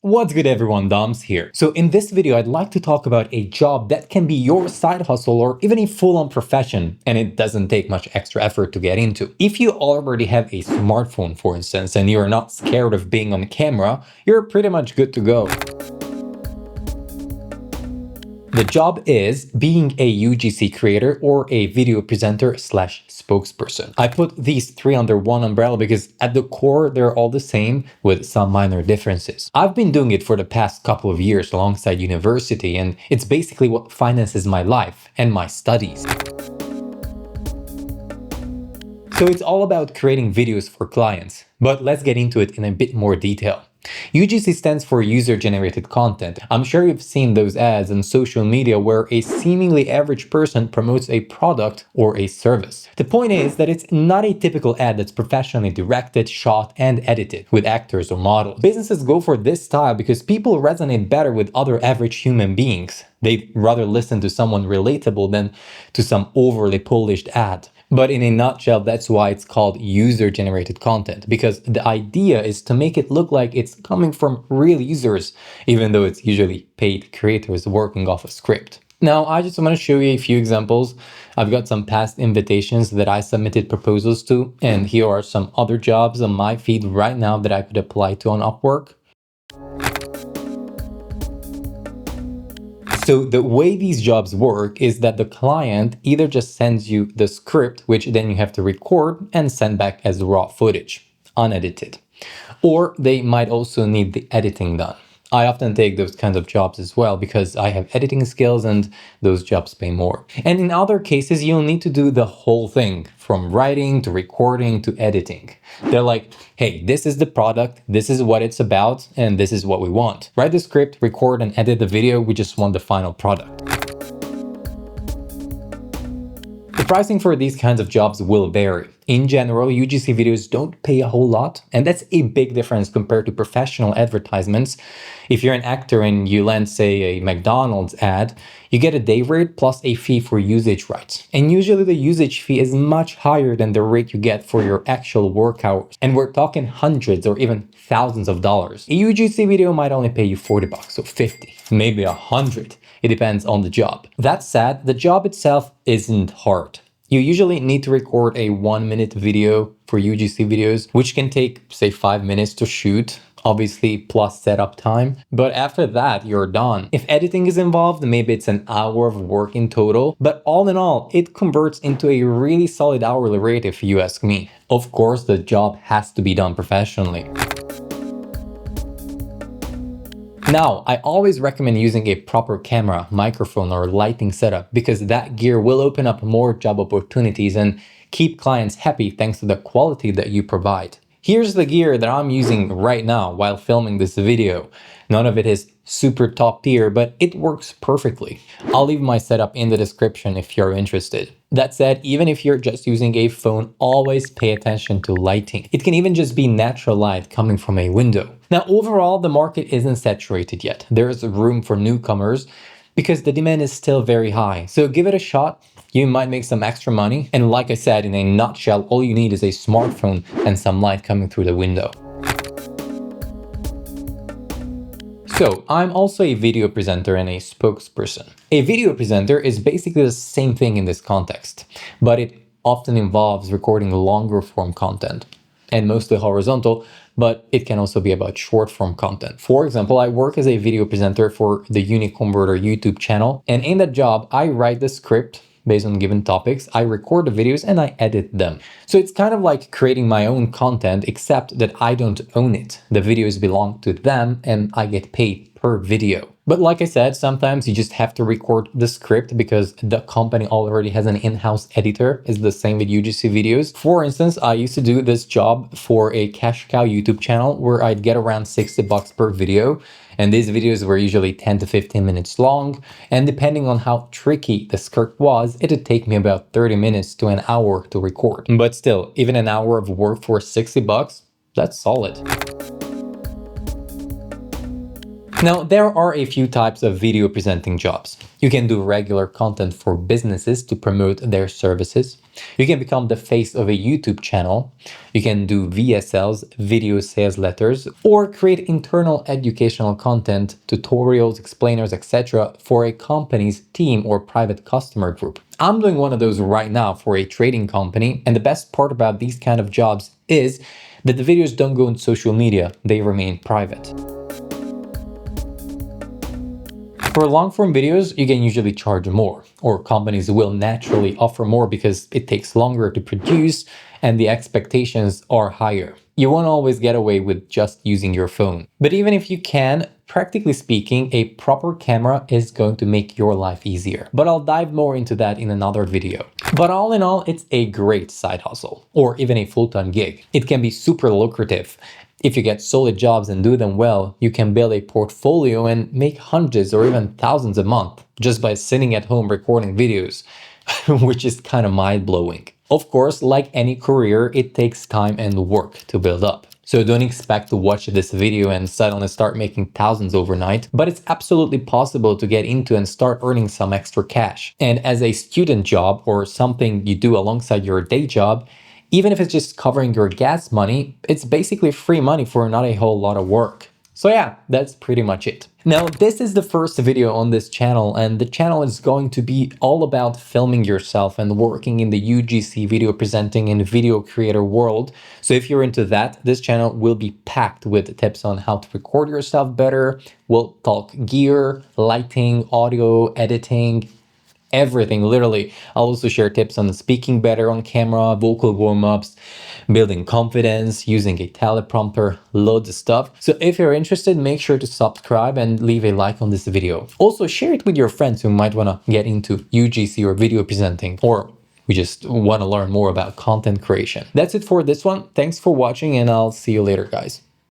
What's good everyone, Doms here. So in this video, I'd like to talk about a job that can be your side hustle or even a full-on profession, and it doesn't take much extra effort to get into. If you already have a smartphone, for instance, and you're not scared of being on camera, you're pretty much good to go. The job is being a UGC creator or a video presenter slash spokesperson. I put these three under one umbrella because at the core, they're all the same with some minor differences. I've been doing it for the past couple of years alongside university, and it's basically what finances my life and my studies. So it's all about creating videos for clients, but let's get into it in a bit more detail. UGC stands for user-generated content. I'm sure you've seen those ads on social media where a seemingly average person promotes a product or a service. The point is that it's not a typical ad that's professionally directed, shot, and edited with actors or models. Businesses go for this style because people resonate better with other average human beings. They'd rather listen to someone relatable than to some overly polished ad. But in a nutshell, that's why it's called user-generated content, because the idea is to make it look like it's coming from real users, even though it's usually paid creators working off a script. Now, I just want to show you a few examples. I've got some past invitations that I submitted proposals to, and here are some other jobs on my feed right now that I could apply to on Upwork. So the way these jobs work is that the client either just sends you the script, which then you have to record and send back as raw footage, unedited. Or they might also need the editing done. I often take those kinds of jobs as well because I have editing skills and those jobs pay more. And in other cases, you'll need to do the whole thing, from writing to recording to editing. They're like, hey, this is the product, this is what it's about, and this is what we want. Write the script, record and edit the video, we just want the final product. The pricing for these kinds of jobs will vary. In general, UGC videos don't pay a whole lot, and that's a big difference compared to professional advertisements. If you're an actor and you land, say, a McDonald's ad, you get a day rate plus a fee for usage rights. And usually the usage fee is much higher than the rate you get for your actual work hours. And we're talking hundreds or even thousands of dollars. A UGC video might only pay you $40 or 50, maybe 100. It depends on the job. That said, the job itself isn't hard. You usually need to record a 1-minute video for UGC videos, which can take, say, 5 minutes to shoot, obviously plus setup time. But after that, you're done. If editing is involved, maybe it's an hour of work in total. But all in all, it converts into a really solid hourly rate if you ask me. Of course, the job has to be done professionally. Now, I always recommend using a proper camera, microphone, or lighting setup because that gear will open up more job opportunities and keep clients happy thanks to the quality that you provide. Here's the gear that I'm using right now while filming this video. None of it is super top tier, but it works perfectly. I'll leave my setup in the description if you're interested. That said, even if you're just using a phone, always pay attention to lighting. It can even just be natural light coming from a window. Now, overall, the market isn't saturated yet. There is room for newcomers because the demand is still very high. So give it a shot. You might make some extra money. And like I said, in a nutshell, all you need is a smartphone and some light coming through the window. So, I'm also a video presenter and a spokesperson. A video presenter is basically the same thing in this context, but it often involves recording longer form content and mostly horizontal, but it can also be about short form content. For example, I work as a video presenter for the Uniconverter YouTube channel, and in that job, I write the script based on given topics, I record the videos and I edit them. So it's kind of like creating my own content, except that I don't own it. The videos belong to them and I get paid per video. But like I said, sometimes you just have to record the script because the company already has an in-house editor. It's the same with UGC videos. For instance, I used to do this job for a cash cow YouTube channel where I'd get around $60 per video. And these videos were usually 10 to 15 minutes long. And depending on how tricky the script was, it'd take me about 30 minutes to an hour to record. But still, even an hour of work for $60, that's solid. Now, there are a few types of video presenting jobs. You can do regular content for businesses to promote their services. You can become the face of a YouTube channel. You can do VSLs, video sales letters, or create internal educational content, tutorials, explainers, etc. for a company's team or private customer group. I'm doing one of those right now for a trading company, and the best part about these kind of jobs is that the videos don't go on social media, they remain private. For long-form videos, you can usually charge more, or companies will naturally offer more because it takes longer to produce and the expectations are higher. You won't always get away with just using your phone. But even if you can, practically speaking, a proper camera is going to make your life easier. But I'll dive more into that in another video. But all in all, it's a great side hustle, or even a full-time gig. It can be super lucrative. If you get solid jobs and do them well, you can build a portfolio and make hundreds or even thousands a month just by sitting at home recording videos, which is kind of mind-blowing. Of course, like any career, it takes time and work to build up. So don't expect to watch this video and suddenly start making thousands overnight, but it's absolutely possible to get into and start earning some extra cash. And as a student job or something you do alongside your day job, even if it's just covering your gas money, it's basically free money for not a whole lot of work. So yeah, that's pretty much it. Now, this is the first video on this channel, and the channel is going to be all about filming yourself and working in the UGC video presenting and video creator world. So if you're into that, this channel will be packed with tips on how to record yourself better. We'll talk gear, lighting, audio, editing, everything, literally. I'll also share tips on speaking better on camera, vocal warm-ups, building confidence, using a teleprompter, loads of stuff. So if you're interested, make sure to subscribe and leave a like on this video. Also share it with your friends who might want to get into UGC or video presenting, or we just want to learn more about content creation. That's it for this one. Thanks for watching, and I'll see you later, guys.